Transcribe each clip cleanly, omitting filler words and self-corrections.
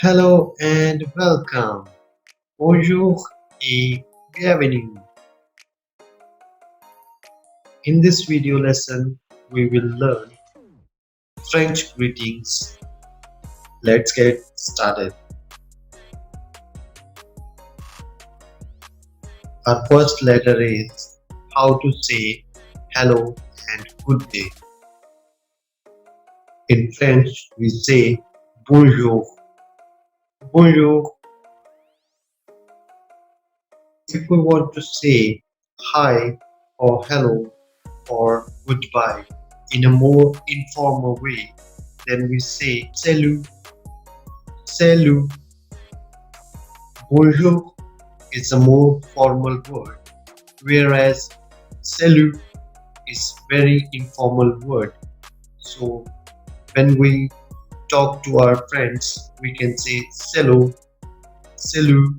Hello and welcome. Bonjour et bienvenue. In this video lesson, we will learn French greetings. Let's get started. Our first letter is how to say hello and good day. In French, we say bonjour. Bonjour. If we want to say hi or hello or goodbye in a more informal way, then we say salut. Salut. Bonjour is a more formal word, whereas salut is very informal word. So when we talk to our friends, we can say salut, salut.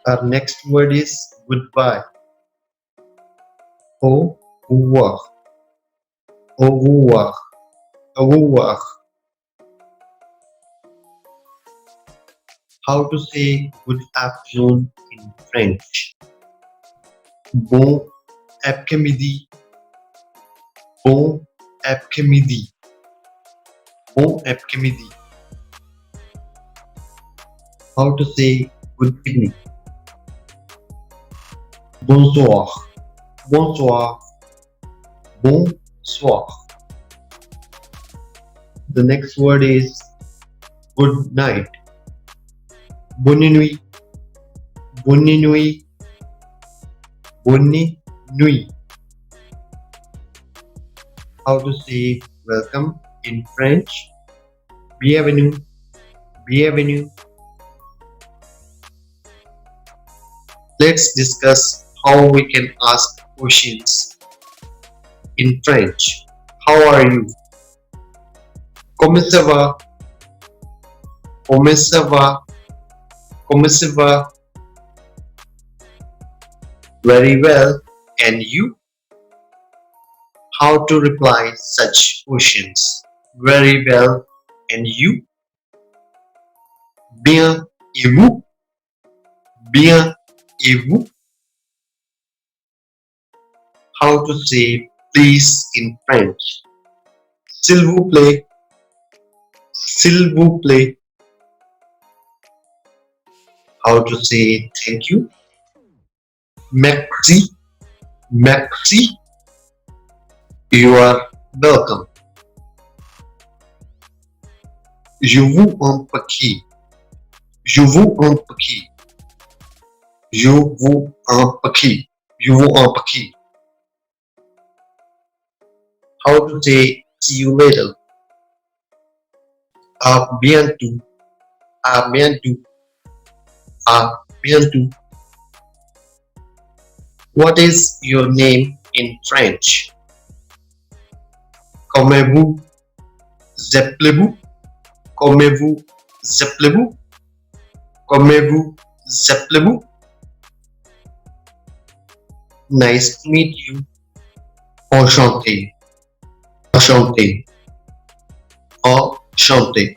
Our next word is goodbye. Au revoir. Au revoir. Au revoir. How to say good afternoon in French? Bon après-midi. Bon après-midi. Bon après-midi. How to say good evening? Bonsoir. Bonsoir. Bonsoir. The next word is good night. Bonne nuit. Bonne nuit. Bonne nuit. How to say welcome in French? Bienvenue. Bienvenue. Let's discuss how we can ask questions in French. How are you? Comment ça va? Comment ça va? Comment ça va? Very well. And you? How to reply such questions? Very well. And you? Bien. Et vous? Bien. Et vous? How to say please in French? S'il vous plaît. S'il vous plaît. How to say thank you? Merci. Merci. You are welcome. Je vous en prie. Je vous en prie. Je vous en prie. Je vous en prie. How to say see you later? À bientôt. À bientôt. À bientôt. What is your name in French? Comment vous appelez-vous? Comment vous appelez-vous? Comment vous appelez-vous? Nice to meet you. Enchanté. Enchanté. Enchanté.